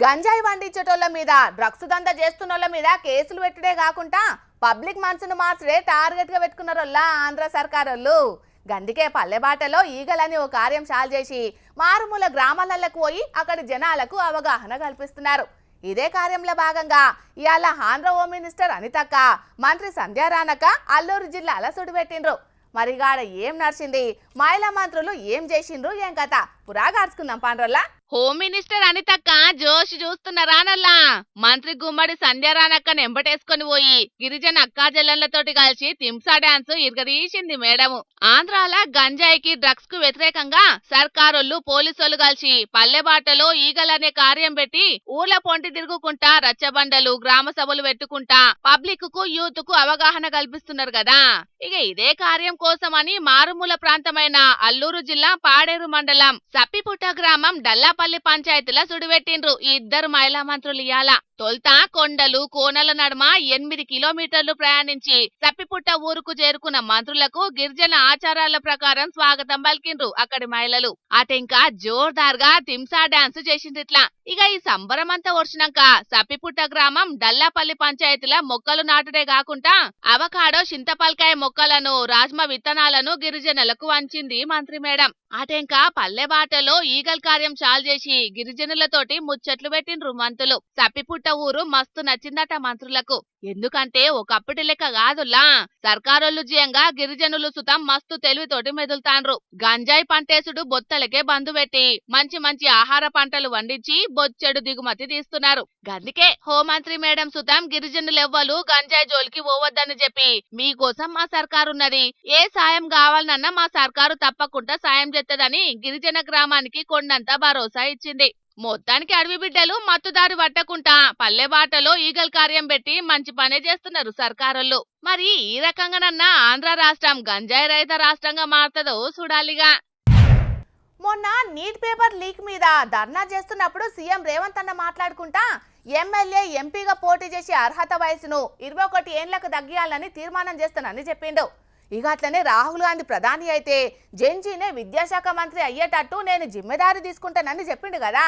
గంజాయి వండించేటోళ్ళ మీద డ్రగ్స్ దందా చేస్తున్నోళ్ళ మీద కేసులు పెట్టుడే కాకుండా పబ్లిక్ మనసును మార్చడే టార్గెట్ గా పెట్టుకున్నారోళ్ళ ఆంధ్ర సర్కారోళ్ళు. గందికే పల్లెబాటలో ఈగలని ఓ కార్యం చాలు చేసి మారుమూల గ్రామాలకు పోయి అక్కడి జనాలకు అవగాహన కల్పిస్తున్నారు. ఇదే కార్యంలో భాగంగా ఇవాళ ఆంధ్ర హోమ్ మినిస్టర్ అనితక్క, మంత్రి సంధ్యారాణక్క అల్లూరు జిల్లాల సుడిపెట్టిండ్రు. మరిగాడ ఏం నడిచింది, మహిళా మంత్రులు ఏం చేసిండ్రు, ఏం కథ పురాగార్చుకుందాం పాండ్రోల్లా. హోమ్ మినిస్టర్ అనితక్క జోష్ చూస్తున్నారానల్లా. మంత్రి గుమ్మడి సంధ్యారాణక్కను ఎంబటేసుకొని పోయి గిరిజన అక్కా చెల్లెళ్లతోటి కలిసి తింసా డాన్స్ ఇరగదీసింది మేడము. ఆంధ్రాల గంజాయికి డ్రగ్స్ కు వ్యతిరేకంగా సర్కారోళ్ళు పోలీసోళ్ళు కలిసి పల్లెబాటలో ఈగలనే కార్యం పెట్టి ఊర్ల పొంటి తిరుగుకుంటా రచ్చబండలు గ్రామ సభలు పెట్టుకుంటా పబ్లిక్ కు యూత్ కు అవగాహన కల్పిస్తున్నారు కదా. ఇక ఇదే కార్యం కోసమని మారుమూల ప్రాంతమైన అల్లూరు జిల్లా పాడేరు మండలం సప్పిపుట్ట గ్రామం డల్లాపల్లి పంచాయతీల సుడిపెట్టిండ్రు ఈ ఇద్దరు మహిళా మంత్రులు ఇయాల. తొల్త కొండలు కోనల నడుమ 8 కిలోమీటర్లు ప్రయాణించి సప్పిపుట్ట ఊరుకు చేరుకున్న మంత్రులకు గిరిజన ఆచారాల ప్రకారం స్వాగతం పలికిండ్రు అక్కడి మహిళలు. అటెంకా జోర్దార్గా తింసా డాన్స్ చేసిండ్రిట్లా. ఇక ఈ సంబరమంతా వచ్చినాక సప్పిపుట్ట గ్రామం డల్లాపల్లి పంచాయతీల మొక్కలు నాటుడే కాకుండా అవకాడో చింతపల్కాయ మొక్కలను రాజ్మా విత్తనాలను గిరిజనులకు వంచింది మంత్రి మేడం. అటెంకా పల్లెబాటలో ఈగల్ కార్యం చాలు చేసి గిరిజనులతోటి ముచ్చట్లు పెట్టిండ్రు మంత్రులు. సప్పిపుట్ట ఊరు మస్తు నచ్చిందట మంత్రులకు. ఎందుకంటే ఒకప్పటి లెక్క కాదులా, సర్కారోళ్ళు జీయంగా గిరిజనులు సుతం మస్తు తెలివితోటి మెదులుతాండ్రు. గంజాయి పంటేసుడు బొత్తలకే బంధు పెట్టి మంచి మంచి ఆహార పంటలు వండించి బొచ్చెడు దిగుమతి తీస్తున్నారు. గందుకే హోంమంత్రి మేడం సుతం గిరిజనులెవ్వలు గంజాయి జోలికి పోవద్దని చెప్పి మీకోసం మా సర్కారున్నది, ఏ సాయం కావాలన్నా మా సర్కారు తప్పకుండా సాయం చేస్తదని గిరిజన గ్రామానికి కొండంత భరోసా ఇచ్చింది. మొత్తానికి అడవి బిడ్డలు మత్తుదారి పట్టకుండా పల్లెబాటలో ఈగల్ కార్యం పెట్టి మంచి పనే చేస్తున్నారు సర్కారోళ్ళు. మరి ఈ రకంగానన్నా ఆంధ్ర రాష్ట్రం గంజాయి రహిత రాష్ట్రంగా మారుతుందో చూడాలిగా. మొన్న నీట్ పేపర్ లీక్ మీద ధర్నా చేస్తున్నప్పుడు సీఎం రేవంత్ అన్న మాట్లాడుకుంటా ఎమ్మెల్యే ఎంపీగా పోటీ చేసే అర్హత వయసును 21 ఏళ్లకు తగ్గియాలని తీర్మానం చేస్తానని చెప్పిండు. ఇక అట్లనే రాహుల్ గాంధీ ప్రధాని అయితే జెన్జీనే విద్యాశాఖ మంత్రి అయ్యేటట్టు నేను జిమ్మెదారి తీసుకుంటానని చెప్పిండు కదా.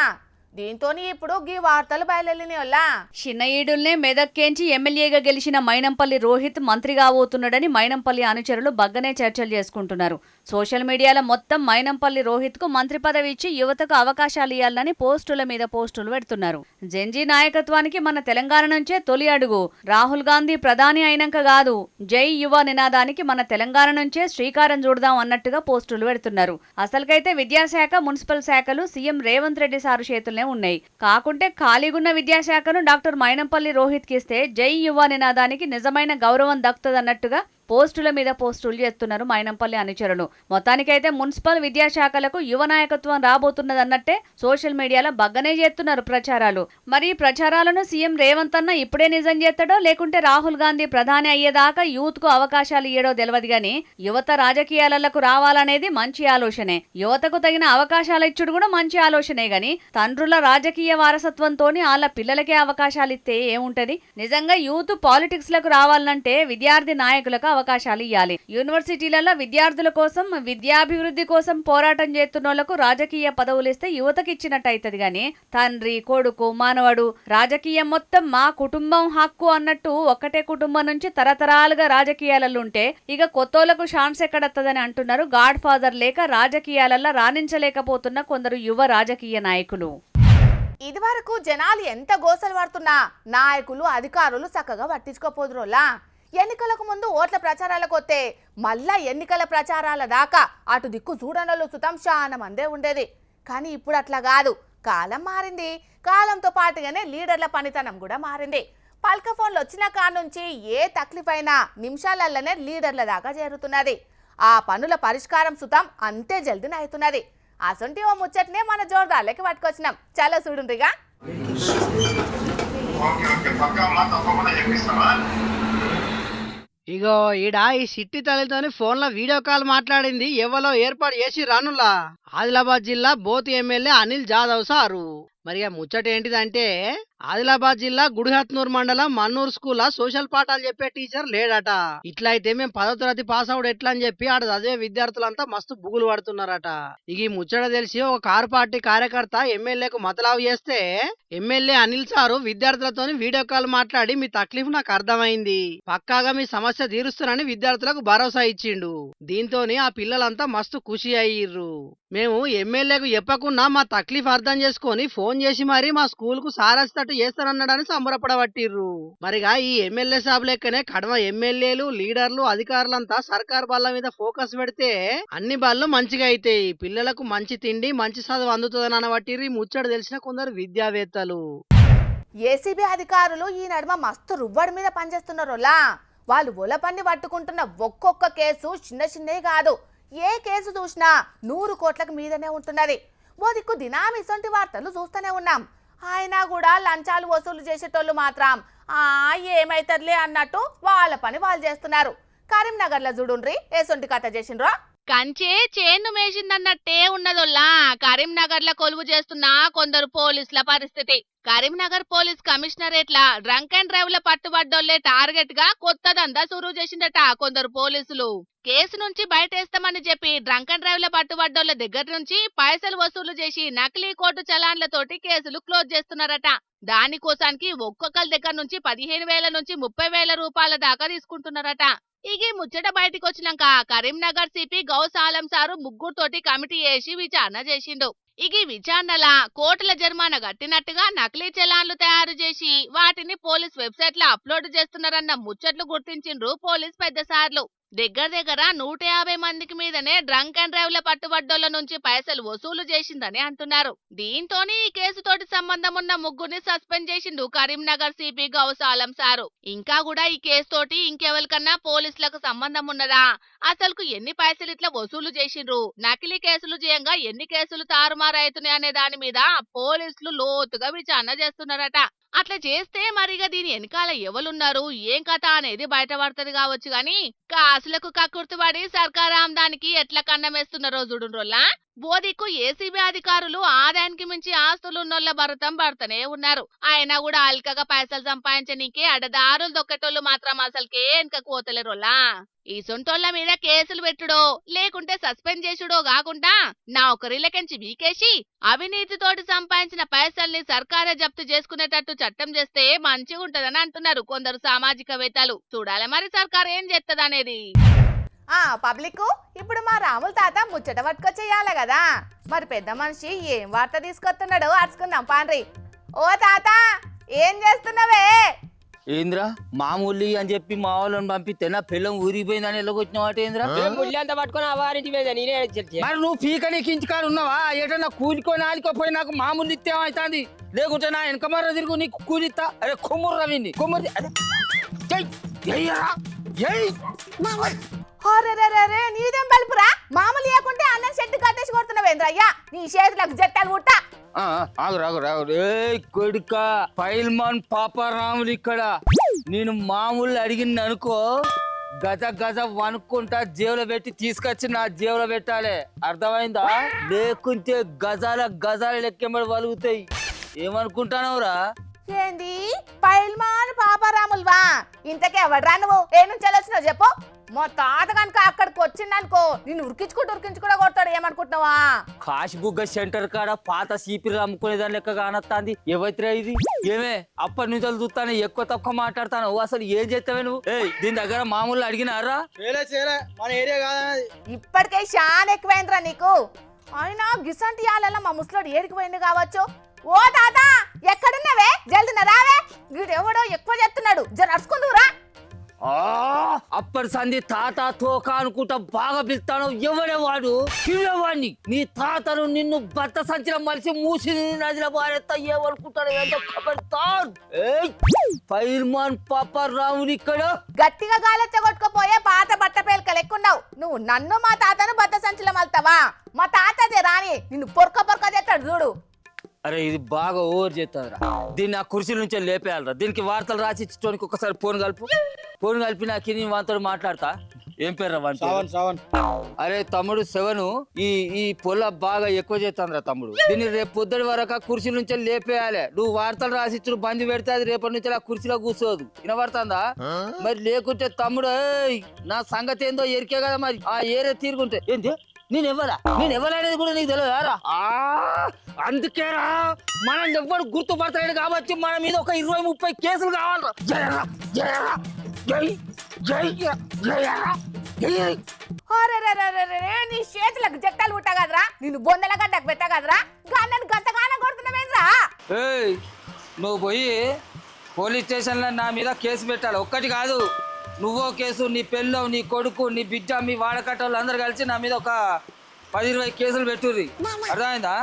దీంతో ఇప్పుడు గీ వార్తలు బయలుదేరిన చిన్న ఈడుల్నే మెదక్కేంచి ఎమ్మెల్యేగా గెలిచిన మైనంపల్లి రోహిత్ మంత్రి కాబోతున్నాడని మైనంపల్లి అనుచరులు బగ్గనే చర్చలు చేసుకుంటున్నారు. సోషల్ మీడియాలో మొత్తం మైనంపల్లి రోహిత్ కు మంత్రి పదవి ఇచ్చి యువతకు అవకాశాలు ఇవ్వాలని పోస్టుల మీద పోస్టులు పెడుతున్నారు. జెన్జీ నాయకత్వానికి మన తెలంగాణ నుంచే తొలి అడుగు. రాహుల్ గాంధీ ప్రధాని అయినాక కాదు, జై యువ నినాదానికి మన తెలంగాణ నుంచే శ్రీకారం చూడదాం అన్నట్టుగా పోస్టులు పెడుతున్నారు. అసలుకైతే విద్యాశాఖ మున్సిపల్ శాఖలు సీఎం రేవంత్ రెడ్డి సారు చేతుల్నే ఉన్నాయి. కాకుంటే ఖాళీగున్న విద్యాశాఖను డాక్టర్ మైనంపల్లి రోహిత్ కి ఇస్తే జై యువ నినాదానికి నిజమైన గౌరవం దక్కుతుందన్నట్టుగా పోస్టుల మీద పోస్టులు చేస్తున్నారు మైనంపల్లి అనుచరులు. మొత్తానికైతే మున్సిపల్ విద్యాశాఖలకు యువ నాయకత్వం రాబోతున్నదన్నట్టే సోషల్ మీడియాలో బగ్గనే చేస్తున్నారు ప్రచారాలు. మరి ఈ ప్రచారాలను సీఎం రేవంత్ అన్న ఇప్పుడే నిజం చేస్తాడో లేకుంటే రాహుల్ గాంధీ ప్రధాని అయ్యేదాకా యూత్ కు అవకాశాలు ఇయ్యడో తెలియదు గాని యువత రాజకీయాలకు రావాలనేది మంచి ఆలోచనే. యువతకు తగిన అవకాశాలు ఇచ్చుడు కూడా మంచి ఆలోచనే గాని తండ్రుల రాజకీయ వారసత్వంతోని వాళ్ళ పిల్లలకే అవకాశాలు ఇస్తే ఏముంటది. నిజంగా యూత్ పాలిటిక్స్ లకు రావాలంటే విద్యార్థి నాయకులకు అవకాశాలు ఇవ్వాలి. యూనివర్సిటీలలో విద్యార్థుల కోసం విద్యాభివృద్ధి కోసం పోరాటం చేస్తున్నోళ్లకు రాజకీయ పదవులు ఇస్తే యువతకి ఇచ్చినట్టు అవుతుంది గాని తండ్రి కొడుకు మానవుడు రాజకీయం మొత్తం మా కుటుంబం హక్కు అన్నట్టు ఒక్కటే కుటుంబం నుంచి తరతరాలుగా రాజకీయాలలో ఉంటే ఇక కొత్తోళ్లకు ఛాన్స్ ఎక్కడత్తదని అంటున్నారు గాడ్ ఫాదర్ లేక రాజకీయాలలో రాణించలేకపోతున్న కొందరు యువ రాజకీయ నాయకులు. ఇదివరకు జనాలు ఎంత గోసలు పడుతున్నా నాయకులు అధికారులు చక్కగా పట్టించుకోపోదురోలా. ఎన్నికలకు ముందు ఓట్ల ప్రచారాలకు వస్తే మళ్ళా ఎన్నికల ప్రచారాల దాకా అటు దిక్కు చూడనలు సుతం చాలా మందే ఉండేది. కానీ ఇప్పుడు అట్లా కాదు, కాలం మారింది. కాలంతో పాటుగానే లీడర్ల పనితనం కూడా మారింది. పల్క ఫోన్లు వచ్చిన కాడ నుంచి ఏ తక్లీఫ్ అయినా నిమిషాలలోనే లీడర్ల దాకా చేరుతున్నది. ఆ పనుల పరిష్కారం సుతం అంతే జల్దిన అవుతున్నది. అసొంటి ఓ ముచ్చట్నే మన జోర్దార్లకి పట్టుకొచ్చినాం. చాలా చూడుండ్రిగా. ఇగో ఈడ ఈ సిట్టి తల్లితోని ఫోన్లో వీడియో కాల్ మాట్లాడింది ఎవరో ఏర్పాటు చేసి రానులా. ఆదిలాబాద్ జిల్లా both MLA Anil Jadhav sir. మరి ముచ్చట ఏంటిదంటే ఆదిలాబాద్ జిల్లా గుడిహత్నూర్ మండలం మన్నూర్ స్కూల్ సోషల్ పాఠాలు చెప్పే టీచర్ లేడట. ఇట్లా అయితే మేము 10వ తరగతి పాస్ అవుడు ఎట్లా అని చెప్పి ఆడ చదివే విద్యార్థులంతా మస్తు బుగులు పడుతున్నారట. ఇక ఈ ముచ్చట తెలిసి ఒక కారు పార్టీ కార్యకర్త ఎమ్మెల్యేకు మతలావు చేస్తే ఎమ్మెల్యే అనిల్ సారు విద్యార్థులతో వీడియో కాల్ మాట్లాడి మీ తక్లీఫ్ నాకు అర్థమైంది, పక్కాగా మీ సమస్య తీరుస్తానని విద్యార్థులకు భరోసా ఇచ్చిండు. దీంతోని ఆ పిల్లలంతా మస్తు ఖుషి అయ్యిర్రు. మేము ఎమ్మెల్యేకు చెప్పకుండా మా తక్లీఫ్ అర్థం చేసుకొని ఫోన్ చేసి మరి మా స్కూల్ కు సారస్తట్టు చేస్తానన్నాడని సంబరపడబట్టిర్రు. మరిగా ఈ ఎమ్మెల్యే సాబ్ లెక్కనే కడమ ఎమ్మెల్యేలు, లీడర్లు, అధికారులంతా సర్కార్ బల్ల మీద ఫోకస్ పెడితే అన్ని బళ్ళు మంచిగా అయితాయి, పిల్లలకు మంచి తిండి మంచి చదువు అందుతుందని అనబట్టిర్రు ఈ ముచ్చట తెలిసిన కొందరు విద్యావేత్తలు. ఏసీబీ అధికారులు ఈ నడుమ మస్తు రువ్వడి మీద పనిచేస్తున్నారోలా. వాళ్ళు ఒలపండి పట్టుకుంటున్న ఒక్కొక్క కేసు చిన్న చిన్నవి కాదు, ఏ కేసు చూసినా 100 కోట్లకు మీదనే ఉంటున్నది. ఓ దిక్కు దినాం ఇసొంటి వార్తలు చూస్తూనే ఉన్నాం. అయినా కూడా లంచాలు వసూలు చేసేటోళ్ళు మాత్రం ఏమైతర్లే అన్నట్టు వాళ్ళ పని వాళ్ళు చేస్తున్నారు. కరీంనగర్లో చూడుండ్రి ఏసొంటి కథ చేసిండ్రో. కంచే చేను మేసిందన్నట్టే ఉన్నదోల్లా కరీంనగర్ లో కొలువు చేస్తున్న కొందరు పోలీసుల పరిస్థితి. కరీంనగర్ పోలీస్ కమిషనరేట్ల డ్రంక్ అండ్ డ్రైవ్ ల పట్టుబడ్డోళ్లే టార్గెట్ గా కొత్త దందా సురువు చేసిందట కొందరు పోలీసులు. కేసు నుంచి బయటేస్తామని చెప్పి డ్రంక్ అండ్ డ్రైవ్ ల పట్టుబడ్డోళ్ల దగ్గర నుంచి పైసలు వసూలు చేసి నకిలీ కోర్టు చలాన్లతోటి కేసులు క్లోజ్ చేస్తున్నారట. దానికోసానికి ఒక్కొక్కరి దగ్గర నుంచి 15,000 నుంచి 30,000 రూపాయల దాకా తీసుకుంటున్నారట. ఇక ముచ్చట బయటికి వచ్చినాక కరీంనగర్ సిపి గౌస్ ఆలం సారు ముగ్గురుతోటి కమిటీ వేసి విచారణ చేసిండు. ఇక విచారణల కోట్ల జరిమానా కట్టినట్టుగా నకిలీ చలాన్లు తయారు చేసి వాటిని పోలీస్ వెబ్సైట్ లో అప్లోడ్ చేస్తున్నారన్న ముచ్చట్లు గుర్తించిండ్రు పోలీస్ పెద్ద సార్లు. దగ్గర 150 మందికి మీదనే డ్రంక్ అండ్ డ్రైవ్ ల పట్టుబడ్డోళ్ల నుంచి పైసలు వసూలు చేసిందని అంటున్నారు. దీంతోనే ఈ కేసుతోటి సంబంధం ఉన్న ముగ్గురిని సస్పెండ్ చేసిండు కరీంనగర్ సిపి గౌస్ ఆలం సారు. ఇంకా కూడా ఈ కేసు తోటి ఇంకెవరికన్నా పోలీసులకు సంబంధం ఉన్నదా, అసలుకు ఎన్ని పైసలు ఇట్లా వసూలు చేసిండ్రు, నకిలీ కేసులు చేయంగా ఎన్ని కేసులు తారుమారైతున్నాయి అనే దాని మీద పోలీసులు లోతుగా విచారణ చేస్తున్నారట. అట్లా చేస్తే మరిగా దీని వెనకాల ఎవరున్నారు ఏం కథ అనేది బయటపడుతుంది కావచ్చు గాని కాసులకు కక్కుర్తిపడి సర్కారాందానికి ఎట్లా కన్నమేస్తున్నారో చూడుండ్రోల్లా. బోదికు ఏసీబీ అధికారులు ఆదాయానికి మించి ఆస్తులున్నోళ్ల భరతం పడుతూనే ఉన్నారు. అయినా కూడా అల్కగా పైసలు సంపాదించనీకి అడదారులు దొక్కటోళ్ళు మాత్రం అసలుకే వెనక కోతలేరోలా. ఈ సొంటోళ్ల మీద కేసులు పెట్టుడో లేకుంటే సస్పెండ్ చేసుడో కాకుండా నౌకరీలకెంచి వీకేసి అవినీతితోటి సంపాదించిన పైసల్ని సర్కారే జప్తు చేసుకునేటట్టు చట్టం చేస్తే మంచిగా ఉంటదని అంటున్నారు కొందరు సామాజికవేత్తలు. చూడాలి మరి సర్కారు ఏం చేస్తదనేది. పబ్లిక్ ఇప్పుడు మా రాముల తాత ముచ్చట పట్టుకొచ్చేయాలి కదా, మరి పెద్ద మనిషి ఏం వార్త తీసుకొస్తున్నాడో అరుచుకుందాం పాండ్రి. ఓ తాత ఏం చేస్తున్నావే? ఏంద్రా మామూలు అని చెప్పి మా వాళ్ళని పంపిస్తే నా పిల్లం ఊరిపోయిందని ఎలాగొచ్చినావాట ఏంద్రా? మరి నువ్వు పీకనీకి ఇంటికాడు ఉన్నావా? ఏటన్నా కూలికొని ఆలికోపోయి నాకు మామూలు ఇస్తే ఏమవుతుంది? లేకుంటే నా వెనక మర్ర తిరుగు నీకు కూలిస్తా. అరే కొమ్ముర్రా విన్ని కొమ్మురి. నీదేం బలుపురా? మామూలు లేకుంటే అన్నం షెడ్ కట్టేసి కొడుతున్నావేంద్రయ్యా, నీ చేతులకు జట్టాలు పుట్ట. కొడుక పైల్మాన్ పాపారాములు ఇక్కడ నేను మామూలు అడిగింది అనుకో గజ గజ వనుక్కుంటా జేబులో పెట్టి తీసుకొచ్చి నా జేబులో పెట్టాలి, అర్థమైందా? లేకుంటే గజాల లెక్కెంబడి వలుగుతాయి. ఏమనుకుంటానవురా? ఏంది పైల్మాన్ పాపారాముల్వా? ఇంతకే ఎవడ్రా నువ్వు? ఏ నుంచి వచ్చినావు చెప్పు. మా తాత కనుక అక్కడికి వచ్చిందనుకో నిన్ను ఉరికించుకుంటూ కొడతాడు. ఏమనుకుంటున్నావా? కాశీబుగ్గ సెంటర్ కాడ పాత సీపీలు అమ్ముకునే దాని లెక్క కానొస్తాంది. ఎవరిరా ఇది? ఏమే అప్పటి నుంచి చూస్తాను ఎక్కువ తక్కువ మాట్లాడతాను. అసలు ఏం చేస్తావే నువ్వు? దీని దగ్గర మామూలు అడిగినారా? మన ఏరియా కాదా? ఇప్పటికే చాలా ఎక్కువైందిరా నీకు. అయినా గిసంటి యాలల్లో మా ముసలోడు ఏడికి పోయింది కావచ్చు. ఓ తాత ఎక్కడున్నావే? జల్దిన రావే, వీడెవడో ఎక్కువ చెప్తున్నాడు, జర నడుచుకుందురా. అప్పటి సంది తాత తోక అనుకుంటా బాగా పిలుస్తాను. ఎవడే వాడు? పిల్లవాడిని నీ తాతను నిన్ను భర్త సంచలం మలిసి మూసి నదిలో బారేస్తా. ఏమనుకుంటాడు? పైల్మాన్ పాపారాములు ఇక్కడ గట్టిగా గాలెత్త కొట్టుకుపోయే పాత బట్ట పేలకలు ఎక్కున్నావు. నువ్వు నన్ను మా తాతను భర్త సంచలం మల్తావా? మా తాతదే రాని నిన్ను పొరక చేస్తాడు చూడు. అరే ఇది బాగా ఓవర్ చేస్తారా? దీన్ని ఆ కుర్చీ నుంచే లేపేయాలరా. దీనికి వార్తలు రాసి ఇచ్చడానికి ఒకసారి ఫోన్ కలిపి నాకు నేను వాటితో మాట్లాడతా. ఏం పేరు వాని పేరు? శ్రావణ్ శ్రావణ్ అరే తమ్ముడు సెవెను ఈ పొల బాగా ఎక్కువ చేస్తాంద్రా తమ్ముడు. దీన్ని రేపు పొద్దుటి వరకు ఆ కుర్చీ నుంచి లేపేయాలి. నువ్వు వార్తలు రాసిచ్చుడు బంద్ పెడితే అది రేపటి నుంచి ఆ కుర్చీలో కూర్చోదు. వినబడుతుందా? మరి లేకుంటే తమ్ముడు ఏయ్, నా సంగతి ఏందో ఎరికే కదా మరి. ఆ ఏరియా తీరుకుంటే ఏంటి నేను ఎవరనేది కూడా నీకు తెలియదారా? అందుకేరా మనం ఎవ్వరు గుర్తుపడతాడు కాబట్టి మన మీద ఒక 20-30 కేసులు కావాలరా. జయరా జయరా జై జై జయరా జై. నీ చేతులకు జట్టాలు పుట్టా కదరా, నిన్ను బొందల గడ్డకు పెట్టా కదరా, నన్ను గంతగానం కొడుతున్నావేంద్రా? ఏయ్ నువ్వు పోయి పోలీస్ స్టేషన్లో నా మీద కేసు పెట్టాలి. ఒక్కటి కాదు, నువ్వో కేసు, నీ పెళ్ళో, నీ కొడుకు, నీ బిడ్డ, మీ వాడకట్టోళ్ళు అందరు కలిసి నా మీద ఒక 10-20 కేసులు పెట్టుర్రి. అర్థమైందా?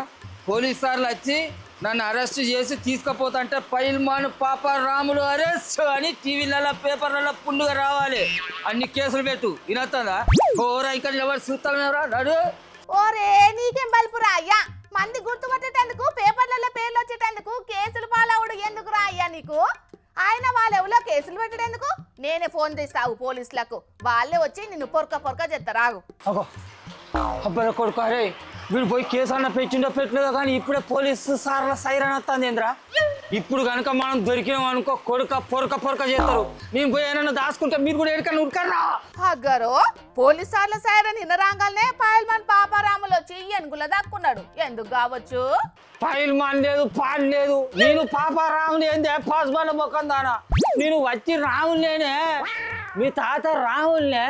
పోలీస్ సార్లు వచ్చి నన్ను అరెస్ట్ చేసి తీసుకుపోతుంటే పైల్మాన్ పాప రాములు అరెస్ట్ అని టీవీలలో పేపర్లలో పుండుగా రావాలి. అన్ని కేసులు పెట్టు. వినొస్తుందా? ఓరా ఇక్కడ ఎవరు చూస్తారా నడు. ఓరే నీకేం బల్పురా అయ్యా, మంది గుర్తుపట్టేటందుకు పేపర్లలో పేర్లు వచ్చేటందుకు కేసులు పాలవుడు ఎందుకురా అయ్యా నీకు? ఆయన వాళ్ళెవలో కేసులు పెట్టేందుకు నేనే ఫోన్ తీస్తావు పోలీసులకు, వాళ్ళే వచ్చి నిన్ను పొరక చెప్తారాగు. అబ్బాయి కొడుకు, అరే వీడు పోయి కేసు అన్న పెట్టిండో పెట్టలేదో కానీ ఇప్పుడే పోలీసు సార్ల సైరన్ వస్తుంది ఏంద్రా. ఇప్పుడు కనుక మనం దొరికినాం అనుకో కొడుక పొరక చేస్తారు. నేను పోయి ఏమన్నా దాచుకుంటే మీరు కూడా ఎక్కడికన్నా ఉడకరా. అగ్గరో పోలీసు సార్ల సైరన్ నిన్నరాగానే పైల్మాన్ పాపారాములు వచ్చి ఎనుగుల దాక్కున్నాడు. ఎందుకు కావచ్చు? పైల్మాన్ లేదు, పాడు లేదు. నేను పాపారాముని ఏందే పాస్బాల మొక్కం దానా. నేను వచ్చి రాములేనే, మీ తాత రాములే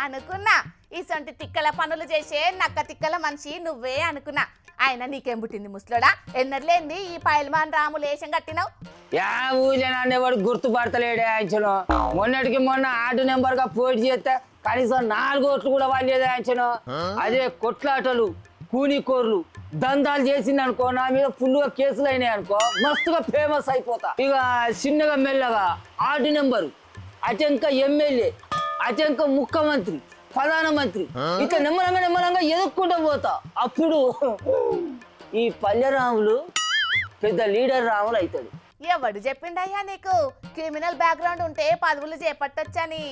అనుకున్నా. ఇసొంటి తిక్కల పనులు చేసే నక్క తిక్కల మనిషి నువ్వే అనుకున్నా. ఆయన నీకేం పుట్టింది ముసలోడా? ఎన్నర్లేంది ఈ పైల్మాన్ రాములు వేషం కట్టినావు? యా ఊళ్ళో నన్ను ఎవరు గుర్తుపడతలేడే అంచను. మొన్నటికి మొన్న 8 నెంబర్గా పోటీ చేస్తే కనీసం 4 ఓట్లు కూడా వాళ్ళేదే అంచను. అదే కొట్లాటలు, కూనికోర్లు, దందాలు చేసింది అనుకో, నా మీద ఫుల్గా కేసులు అయినాయి అనుకో, మస్తుగా ఫేమస్ అయిపోతా. ఇక చిన్నగా మెల్లగా 8 నెంబరు, అటెంక ఎమ్మెల్యే, అటెంక ముఖ్యమంత్రి, ప్రధానమంత్రి, ఇట్లా నెమ్మలంగా ఎదుక్కుంటూ పోతా. అప్పుడు ఈ పల్లెరాములు పెద్ద లీడర్ రాములు అవుతాడు. ఎవడు చెప్పిండయ్యా నీకు క్రిమినల్ బ్యాక్గ్రౌండ్ ఉంటే పదవులు చేపట్టొచ్చని?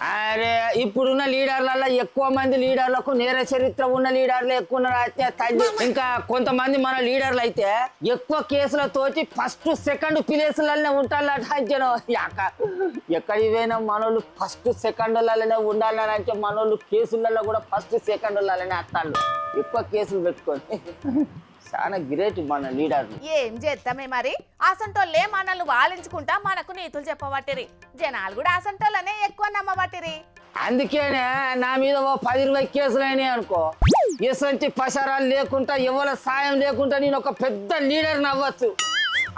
అరే ఇప్పుడున్న లీడర్లలో ఎక్కువ మంది లీడర్లకు నేర చరిత్ర ఉన్న లీడర్లు ఎక్కువ ఉన్నారు తల్లి. ఇంకా కొంతమంది మన లీడర్లు అయితే ఎక్కువ కేసులతోటి ఫస్ట్ సెకండ్ ప్లేసులనే ఉంటారు. ఎక్కడికి పోయినా మనోళ్ళు ఫస్ట్ సెకండ్లలోనే ఉండాలంటే మనోళ్ళు కేసులలో కూడా ఫస్ట్ సెకండ్లలోనే వస్తాడు. ఎక్కువ కేసులు పెట్టుకొని చాలా గ్రేట్ మన లీడర్. ఏం చేద్దామే మరి, అసంటోళ్ళే మనల్ని వాలించుకుంటా మనకు నీతులు చెప్పబట్టిరి. జనాలు కూడా అసంటోళ్ళనే ఎక్కువ నమ్మబట్టిరి. అందుకేనే నా మీద 10-20 కేసులు అయినాయి అనుకో, ఎసంటి పసారాలు లేకుండా ఎవరి సాయం లేకుండా నేను ఒక పెద్ద లీడర్ అవ్వచ్చు.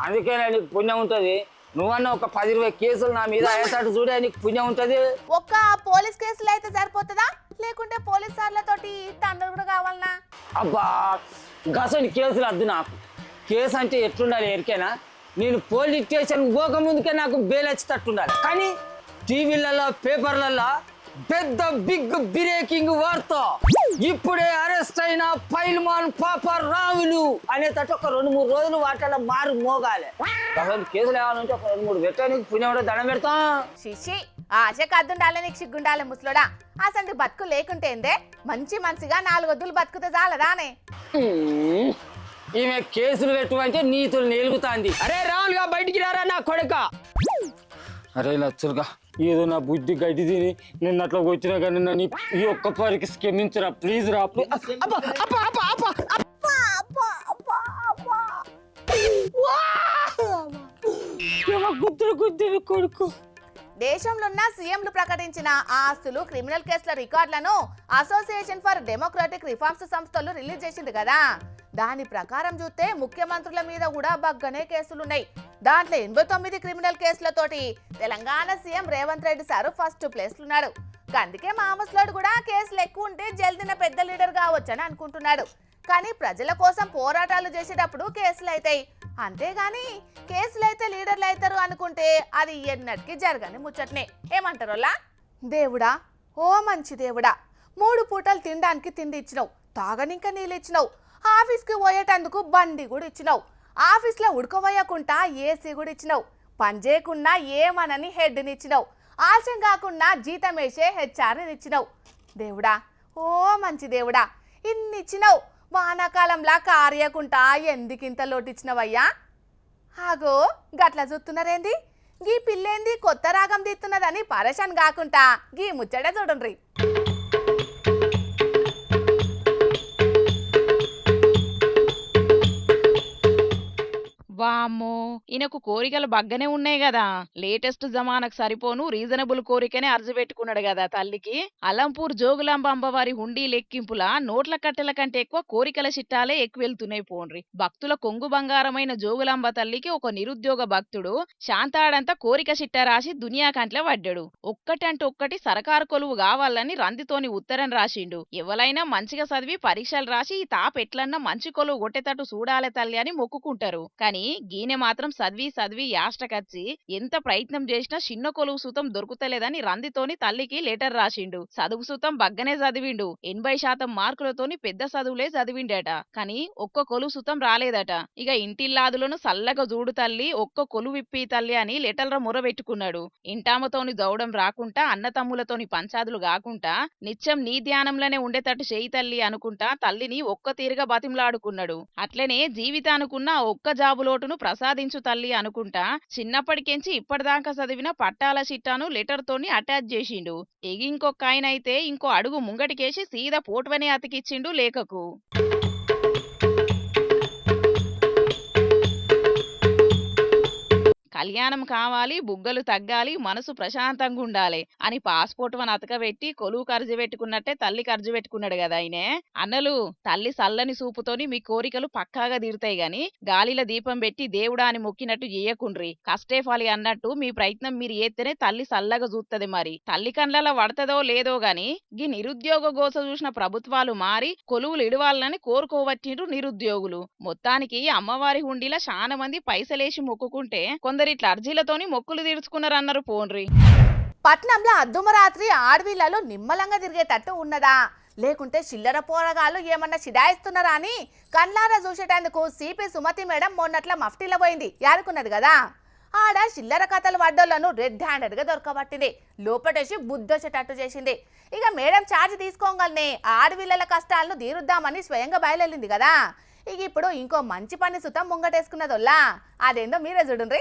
అందుకేనే నీకు పుణ్యం ఉంటుంది. నువ్వన్నా ఒక 10-20 కేసులు నా మీద అయ్యేటట్టు చూడే, నీకు పుణ్యం ఉంటుంది. ఒక్క పోలీస్ కేసులు అయితే సరిపోతుందా, లేకుంటే పోలీస్ సార్లతోటి తండ్రులు కూడా కావాలనా? అబ్బా గసని కేసులు వద్దు నాకు. కేసు అంటే ఎట్లుండాలి ఎరికేనా? నేను పోలీస్ స్టేషన్ పోకముందుకే నాకు బెయిల్ వచ్చేటట్టుండాలి. కానీ టీవీలలో పేపర్లలో పెద్ద బిగ్ బ్రేకింగ్ వార్త, ఇప్పుడే అరెస్ట్ అయిన పైల్మాన్ పాప రాములు అనేటట్టు ఒక 2-3 రోజులు వాటిలో మారు మోగాలి. అసలు కేసులు ఏవాలంటే ఒక 2-3 పెట్టడానికి పుణ్యం దండం పెడతాం. శిషి ఆశ కద్దుండాలి, నీకు సిగ్గుండాలి ముసలోడా. అసలు బతుకు లేకుంటేందే మంచి మనిషిగా 4 వద్దులు బతుకుతే చాలదానే. ఈమె కేసులు పెట్టుకుంటే నీతులు నిలుగుతాంది. అరే రాములుగా బయటికి రారా నా కొడుక. అరే లచ్చులుగా ఏదో నా బుద్ధి గడ్డి తిని నిన్న అట్లా వచ్చినా కానీ నన్ను ఈ ఒక్క పరికి క్షమించరా ప్లీజ్ రా. గుద్దురు కొడుకు. దేశంలో ఉన్న సీఎంలు ప్రకటించిన ఆస్తులు, క్రిమినల్ కేసుల రికార్డులను అసోసియేషన్ ఫర్ డెమోక్రటిక్ రిఫార్మ్స్ సంస్థలు రిలీజ్ చేసింది కదా. దాని ప్రకారం చూస్తే ముఖ్యమంత్రుల మీద కూడా బగ్గనే కేసులున్నాయి. దాంట్లో 89 క్రిమినల్ కేసులతోటి తెలంగాణ సీఎం రేవంత్ రెడ్డి సారు ఫస్ట్ ప్లేస్ ఉన్నాడు. అందుకే మామూలు కూడా కేసులు ఎక్కువ ఉంటే జల్దిన పెద్ద లీడర్ కావచ్చని అనుకుంటున్నాడు. కానీ ప్రజల కోసం పోరాటాలు చేసేటప్పుడు కేసులు అవుతాయి, అంతేగాని కేసులు అయితే లీడర్లు అవుతారు అనుకుంటే అది ఎన్నటికీ జరగని ముచ్చట్నే. ఏమంటారోలా? దేవుడా, ఓ మంచి దేవుడా, 3 పూటలు తినడానికి తిండి ఇచ్చినావు, తాగనింక నీళ్ళు ఇచ్చినావు, ఆఫీస్కి పోయేటందుకు బండి కూడా ఇచ్చినావు, ఆఫీస్లో ఉడకబోయకుండా ఏసీ కూడా ఇచ్చినావు, పని చేయకుండా ఏమనని హెడ్ని ఇచ్చినావు, ఆలస్యం కాకుండా జీతం వేసే హెచ్ఆర్ని ఇచ్చినావు. దేవుడా, ఓ మంచి దేవుడా, ఇన్ని ఇచ్చినావు, వానాకాలంలా కార్యకుంటా ఎందుకింత లోటిచ్చినవయ్యా? ఆగో గట్ల చూస్తున్నారేంది? గీ పిల్లేంది కొత్త రాగం తీస్తున్నదని పరేషాన్ కాకుండా గీ ముచ్చట చూడండి. వామ్మో, ఈయనకు కోరికలు బగ్గనే ఉన్నాయి కదా. లేటెస్ట్ జమానకు సరిపోను రీజనబుల్ కోరికనే అర్జు పెట్టుకున్నాడు కదా తల్లికి. అలంపూర్ జోగులాంబ అమ్మవారి హుండీ లెక్కింపుల నోట్ల కట్టెల కంటే ఎక్కువ కోరికల చిట్టాలే ఎక్కువ వెళ్తున్నాయి పోన్రి. భక్తుల కొంగు బంగారమైన జోగులాంబ తల్లికి ఒక నిరుద్యోగ భక్తుడు శాంతాడంతా కోరిక చిట్ట రాసి దునియా కంట్ల పడ్డాడు. ఒక్కటంటే ఒక్కటి సరకారు కొలువు కావాలని రందితోని ఉత్తరం రాసిండు. ఎవరైనా మంచిగా చదివి పరీక్షలు రాసి ఈ తాప ఎట్లన్నా మంచి కొలువు కొట్టేటట్టు చూడాలే తల్లి అని మొక్కుకుంటారు. కానీ గీనె మాత్రం చదివి యాష్టకచ్చి ఎంత ప్రయత్నం చేసినా చిన్న కొలువు సూతం దొరుకుతలేదని రందితోని తల్లికి లెటర్ రాసిండు. చదువు సూతం బగ్గనే చదివిండు. 80% మార్కులతోని పెద్ద చదువులే చదివిండట. కానీ ఒక్క కొలువు సూతం రాలేదట. ఇక ఇంటిల్లాదులను సల్లగా చూడు తల్లి, ఒక్క కొలువు ఇప్పి తల్లి అని లెటర్ల మొరబెట్టుకున్నాడు. ఇంటామతోని దౌడం రాకుండా, అన్నతమ్ములతోని పంచాదులు కాకుండా నిత్యం నీ ధ్యానంలోనే ఉండేటట్టు చేయి తల్లి అనుకుంటా తల్లిని ఒక్క తీరుగా బతిమలాడుకున్నాడు. అట్లనే జీవితానుకున్న ఒక్క జాబులో ప్రసాదించు తల్లి అనుకుంటా చిన్నప్పటికెంచి ఇప్పటిదాకా చదివిన పట్టాల చిట్టాను లెటర్ తోని అటాచ్ చేసిండు. ఇంకొక ఆయన అయితే ఇంకో అడుగు ముంగటికేసి సీదా పోటువనే అతికిచ్చిండు లేఖకు. కళ్యాణం కావాలి, బుగ్గలు తగ్గాలి, మనసు ప్రశాంతంగా ఉండాలి అని పాస్పోర్ట్ వన్ అతకబెట్టి కొలువు ఖర్చు పెట్టుకున్నట్టే తల్లి ఖర్చు పెట్టుకున్నాడు కదా ఆయనే. అన్నలు, తల్లి సల్లని సూపుతోని మీ కోరికలు పక్కాగా తీరుతాయి గాని గాలిలో దీపం పెట్టి దేవుడా అని మొక్కినట్టు చేయకుండ్రి. కష్టే ఫలి అన్నట్టు మీ ప్రయత్నం మీరు చేస్తేనే తల్లి సల్లగా చూస్తుంది. మరి తల్లి కండ్లలో పడతదో లేదో గాని గీ నిరుద్యోగ గోస చూసిన ప్రభుత్వాలు మారి కొలువులు ఇడవాలని కోరుకోవచ్చిండ్రు నిరుద్యోగులు. మొత్తానికి అమ్మవారి హుండీలో చాలా మంది పైసలేసి మొక్కుకుంటే కొందరు ఇట్లా అర్జీలతోని మొక్కులు తీర్చుకున్నారన్నారు పోన్రి. పట్నంలో అర్ధమరాత్రి ఆడవిళ్లలో నిమ్మలంగా తిరిగేటట్టు ఉన్నదా, లేకుంటే చిల్లర పోరగాళ్ళు ఏమన్నా చిడాయిస్తున్నారా అని కళ్ళారా చూసేటందుకు సిపి సుమతి మేడం మొన్నట్ల మఫ్టీలో పోయింది. యారుకున్నది కదా, ఆడ చిల్లర కథలు వడ్డోళ్లను రెడ్ హ్యాండెడ్ గా దొరకబట్టింది. లోపటేసి బుద్ధొచ్చేటట్టు చేసింది. ఇక మేడం ఛార్జ్ తీసుకోగానే ఆడవిళ్ల కష్టాలను తీరుద్దామని స్వయంగా బయలుదేరింది కదా. ఇక ఇప్పుడు ఇంకో మంచి పని సుతం ముంగటేసుకున్నదోల్లా, అదేందో మీరే చూడండి.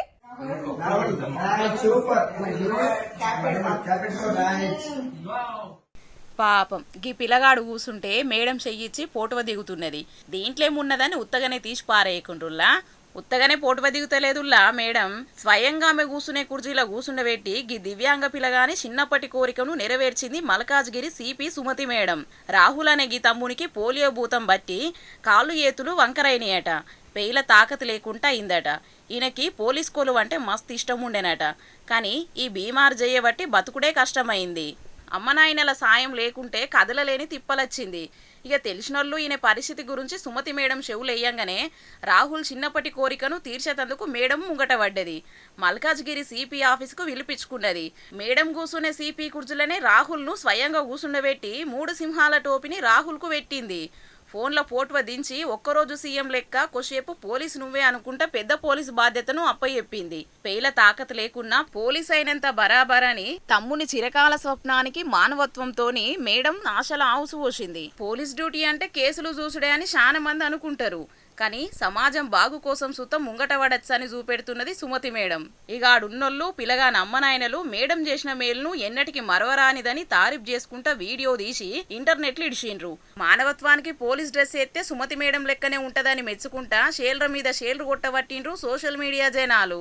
పాపం గీ పిల్లగాడు కూసుంటే మేడం చెయ్యిచ్చి పోటువ దిగుతున్నది. దీంట్లో ఏమున్నదని ఉత్తగానే తీసి పారేయకుండ్రుల్లా. ఉత్తగానే పోటువ దిగుతలేదుల్లా మేడం. స్వయంగా ఆమె కూసునే కుర్చీలో కూసుండబెట్టి గీ దివ్యాంగ పిల్లగాని చిన్నప్పటి కోరికను నెరవేర్చింది మల్కాజ్గిరి సిపి సుమతి మేడం. రాహుల్ అనే గీ తమ్మునికి పోలియో భూతం బట్టి కాళ్ళు ఏతులు వంకరైనయట. పేయిల తాకతు లేకుండా అయిందట. ఈయనకి పోలీస్ కొలువు అంటే మస్తు ఇష్టం ఉండేనట. కానీ ఈ బీమార్ చేయబట్టి బతుకుడే కష్టమైంది. అమ్మనాయనల సాయం లేకుంటే కదలలేని తిప్పలొచ్చింది. ఇక తెలిసినోళ్ళు ఈయన పరిస్థితి గురించి సుమతి మేడం చెవులెయ్యంగానే రాహుల్ చిన్నప్పటి కోరికను తీర్చేందుకు మేడం ముంగట పడ్డది. మల్కాజ్గిరి సిపి ఆఫీసుకు పిలిపించుకున్నది. మేడం కూసునే సిపి కుర్చీలనే రాహుల్ను స్వయంగా కూసుండబెట్టి 3 సింహాల టోపీని రాహుల్కు పెట్టింది. ఫోన్లో పోటువ దించి ఒక్కరోజు సీఎం లెక్క కొద్దిసేపు పోలీసు నువ్వే అనుకుంటా పెద్ద పోలీసు బాధ్యతను అప్పచెప్పింది. పేల తాకత్ లేకున్నా పోలీస్ అయినంత బరాబరని తమ్ముని చిరకాల స్వప్నానికి మానవత్వంతోని మేడం ఆశల ఆవుసు పోసింది. పోలీస్ డ్యూటీ అంటే కేసులు చూసుడే అని చాలా మంది అనుకుంటారు. కానీ సమాజం బాగు కోసం సుతం ముంగట పడచ్చని చూపెడుతున్నది సుమతి మేడం. ఇక ఆడున్నోళ్ళు పిల్లగాని అమ్మనాయనలు మేడం చేసిన మేలును ఎన్నటికి మరవరానిదని తారీఫ్ చేసుకుంటా వీడియో తీసి ఇంటర్నెట్లు ఇడిచిండ్రు. మానవత్వానికి పోలీస్ డ్రెస్ ఎత్తే సుమతి మేడం లెక్కనే ఉంటదని మెచ్చుకుంటా షేల్ర మీద షేల్రు కొట్టబట్టిండ్రు సోషల్ మీడియా జనాలు.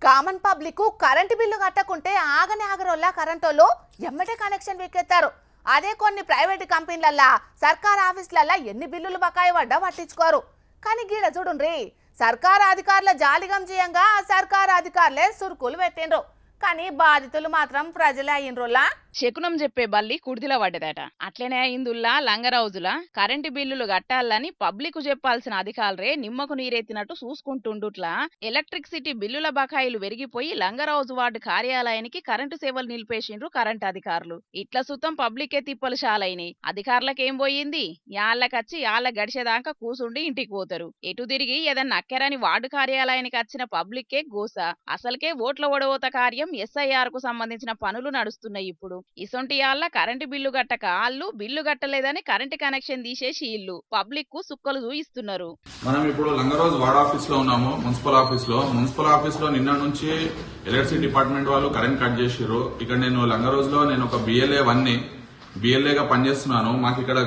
కామన్ పబ్లిక్ కరెంటు బిల్లు కట్టకుంటే ఆగని ఆగరోళ్ళ కరెంటోళ్ళు ఎమ్మటే కనెక్షన్ వెక్కెత్తారు. అదే కొన్ని ప్రైవేట్ కంపెనీలల్లా సర్కార్ ఆఫీసులల్లా ఎన్ని బిల్లులు బకాయి పడ్డా పట్టించుకోరు. కానీ గీడ చూడుండ్రి, సర్కార్ అధికారుల జాలిగం చేయంగా సర్కార్ అధికారులే సురుకులు పెట్టిండ్రు. కానీ బాధితులు మాత్రం ప్రజలే అయ్యిండ్రులా. శకునం చెప్పే బల్లి కుడిదిలో పడ్డదట. అట్లనే అయిందుల్లా లంగరౌజులా కరెంటు బిల్లులు కట్టాలని పబ్లిక్ చెప్పాల్సిన అధికారులే నిమ్మకు నీరెత్తినట్టు చూసుకుంటుండుట్లా ఎలక్ట్రిసిటీ బిల్లుల బకాయిలు పెరిగిపోయి లంగరౌజు వార్డు కార్యాలయానికి కరెంటు సేవలు నిలిపేసిండ్రు కరెంటు అధికారులు. ఇట్ల సుతం పబ్లికే తిప్పలు షాలైనాయి. అధికారులకేం పోయింది, యాళ్ళకచ్చి యాళ్ళ గడిచేదాకా కూసుండి ఇంటికి పోతారు. ఎటు తిరిగి ఏదన్నా అక్కరని వార్డు కార్యాలయానికి వచ్చిన పబ్లిక్కే గోస. అసలుకే ఓట్ల ఒడవోత కార్యం SIR కు సంబంధించిన పనులు నడుస్తున్నాయి. ఇప్పుడు ఇసొంటి యాళ్ళ కరెంటు బిల్లు గట్టక ఆళ్ళు బిల్లు గట్టలేదని కరెంటు కనెక్షన్ తీసేసి ఇల్లు పబ్లిక్ కు సుక్కలు చూయిస్తున్నారు. మనం ఇప్పుడు లంగరోజ్ వార్డ్ ఆఫీస్ లో ఉన్నాము, మున్సిపల్ ఆఫీస్ లో నిన్న నుంచి ఎలక్ట్రిసిటీ డిపార్ట్మెంట్ వాళ్ళు కరెంట్ కట్ చేసిర్రు. ఇక్కడ నేను లంగరోజ్ లో నేను ఒక BLA గా పనిచేస్తున్నాను. మాకు ఇక్కడ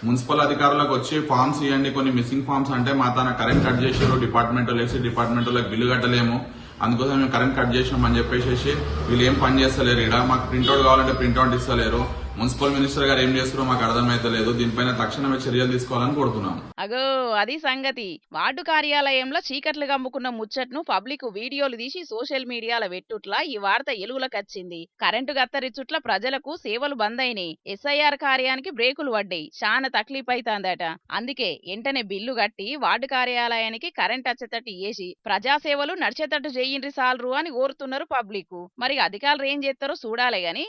మున్సిపల్ అధికారులకు వచ్చి ఫార్మ్స్ ఇవ్వండి, కొన్ని మిస్సింగ్ ఫార్మ్స్ అంటే మా తన కరెంట్ కట్ చేసిర్రు డిపార్ట్మెంట్, ఎలక్ట్రిసిటీ డిపార్ట్మెంట్ వాళ్ళకి బిల్లు కట్టలేము, అందుకోసం మేము కరెంట్ కట్ చేసినాం అని చెప్పేసి వీళ్ళు ఏం పని చేస్తలేరు. ఇక్కడ మాకు ప్రింట్అవుట్ కావాలంటే ప్రింట్అవుట్ ఇస్తలేరు. మున్సిపల్ మినిస్టర్ గారు ఏం చేస్తారో మాకు అర్థమైతలేదు. దీనిపైన తక్షణమే చర్యలు తీసుకోవాలని కోరుతున్నాం. అగో అది సంగతి. వార్డు కార్యాలయంలో చీకట్లు గమ్ముకున్న ముచ్చట్ను పబ్లిక్ వీడియోలు తీసి సోషల్ మీడియాలో పెట్టుట్లా ఈ వార్త ఎలుగులకొచ్చింది. కరెంటు గత్తరిచ్చుట్ల ప్రజలకు సేవలు బంద్ అయినాయి. SIR కార్యానికి బ్రేకులు పడ్డాయి. చాలా తక్లీఫ్ అయితాందట. అందుకే ఎంటనే బిల్లు కట్టి వార్డు కార్యాలయానికి కరెంట్ వచ్చేటట్టు చేసి ప్రజాసేవలు నడిచేటట్టు చేయండి సాల్రు అని కోరుతున్నారు పబ్లిక్. మరి అధికారులు ఏం చేస్తారో చూడాలి గాని.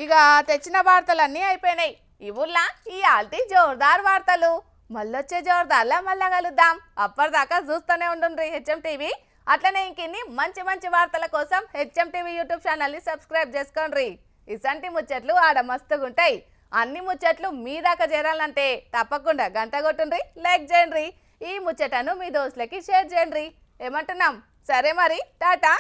ఇక తెచ్చిన వార్తలన్నీ అయిపోయినాయి. ఇవుల్లా ఈ ఆల్టీ జోర్దార్ వార్తలు. మళ్ళొచ్చే జోర్దార్లా మళ్ళా కలుద్దాం. అప్పటిదాకా చూస్తూనే ఉండండి HM TV. అట్లనే ఇంకిన్ని మంచి మంచి వార్తల కోసం HM TV యూట్యూబ్ ఛానల్ని సబ్స్క్రైబ్ చేసుకోండి. ఇసంటి ముచ్చట్లు ఆడ మస్తుగుంటాయి. అన్ని ముచ్చట్లు మీ దాకా చేరాలంటే తప్పకుండా గంట కొట్టుండ్రి, లైక్ చేయండి. ఈ ముచ్చటను మీ దోస్తులకి షేర్ చేయండి. ఏమంటున్నాం? సరే మరి, టాటా.